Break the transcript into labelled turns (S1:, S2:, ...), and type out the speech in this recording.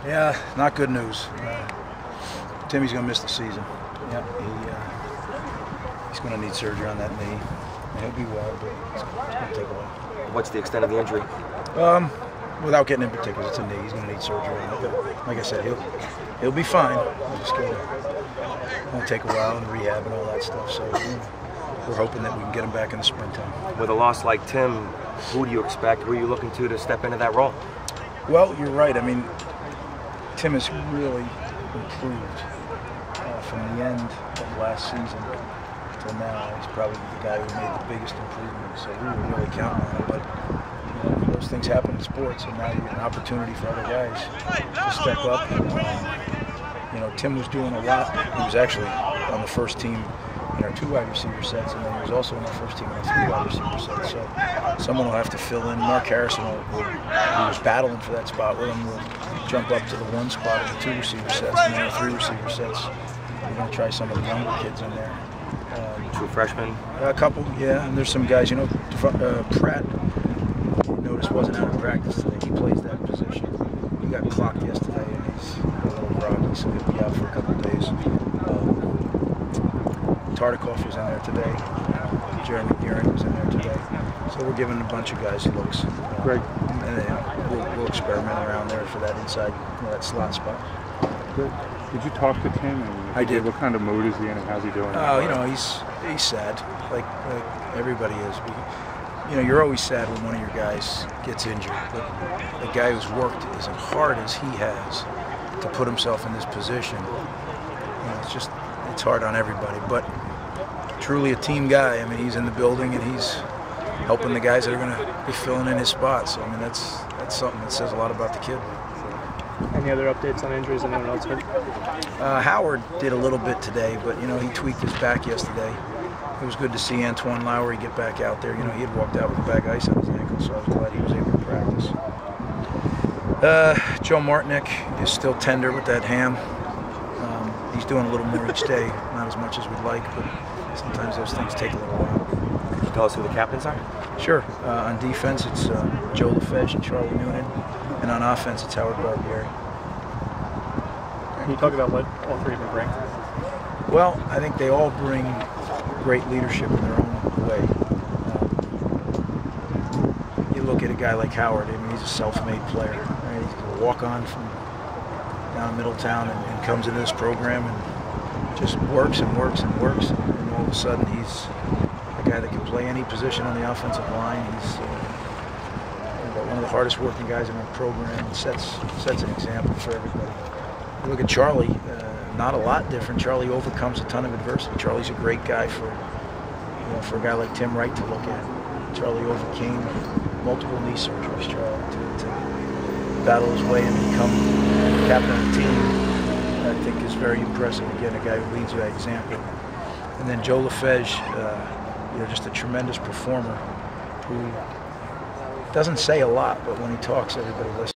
S1: Yeah, not good news. Timmy's going to miss the season. Yeah, he's going to need surgery on that knee. He'll be well, but it's going to take a while.
S2: What's the extent of the injury?
S1: Without getting into particulars, it's a knee. He's going to need surgery on it. But like I said, he'll be fine. It's going to take a while and rehab and all that stuff. So we're hoping that we can get him back in the springtime.
S2: With a loss like Tim, who do you expect? Who are you looking to step into that role?
S1: Well, you're right. I mean, Tim has really improved from the end of last season till now. He's probably the guy who made the biggest improvement. So we were really counting on him. But those things happen in sports, and now you get an opportunity for other guys to step up. Tim was doing a lot. He was actually on the first team in our 2 wide receiver sets, and then he was also on our first team in our 3 wide receiver sets. So someone will have to fill in. Mark Harrison, who was battling for that spot with him, will jump up to the 1 spot in the 2 receiver sets, and then the 3 receiver sets. We're going to try some of the younger kids in there.
S2: 2 freshmen?
S1: A couple, yeah. And there's some guys, Pratt, you notice, wasn't out of practice today. He plays that position. He got clocked yesterday, and he's a little groggy, so he'll be out for a couple of days. Tartikoff was in there today. Jeremy Deering was in there today. So we're giving a bunch of guys looks.
S3: Great.
S1: And we'll experiment around there for that inside, that slot spot.
S3: Good. Did you talk to Tim? And
S1: I did.
S3: What kind of mood is he in, and how's he doing?
S1: He's sad, like everybody is. You're always sad when one of your guys gets injured, but the guy who's worked as hard as he has to put himself in this position, it's hard on everybody. But truly a team guy. I mean, he's in the building and he's helping the guys that are going to be filling in his spots. So I mean, that's something that says a lot about the kid.
S4: Any other updates on injuries? Anyone else hurt?
S1: Howard did a little bit today, but he tweaked his back yesterday. It was good to see Antoine Lowry get back out there. He had walked out with a bag of ice on his ankle, so I was glad he was able to practice. Joe Martinick is still tender with that ham. He's doing a little more each day, not as much as we'd like, but sometimes those things take a little while.
S2: Can you tell us who the captains are?
S1: Sure. On defense, it's Joe LaFege and Charlie Noonan. And on offense, it's Howard Barbieri.
S4: Can you talk about what all 3 of them bring?
S1: Well, I think they all bring great leadership in their own way. You look at a guy like Howard, I mean, he's a self-made player. Right? He's a walk-on from down Middletown and comes into this program and just works and works and works. And all of a sudden, he's a guy that can play any position on the offensive line. He's one of the hardest working guys in our program, and sets an example for everybody. You look at Charlie, not a lot different. Charlie overcomes a ton of adversity. Charlie's a great guy for a guy like Tim Wright to look at. Charlie overcame multiple knee surgeries, Charlie, to battle his way and become captain of the team. I think is very impressive. Again, a guy who leads by example. And then Joe LaFege, just a tremendous performer who doesn't say a lot, but when he talks, everybody listens.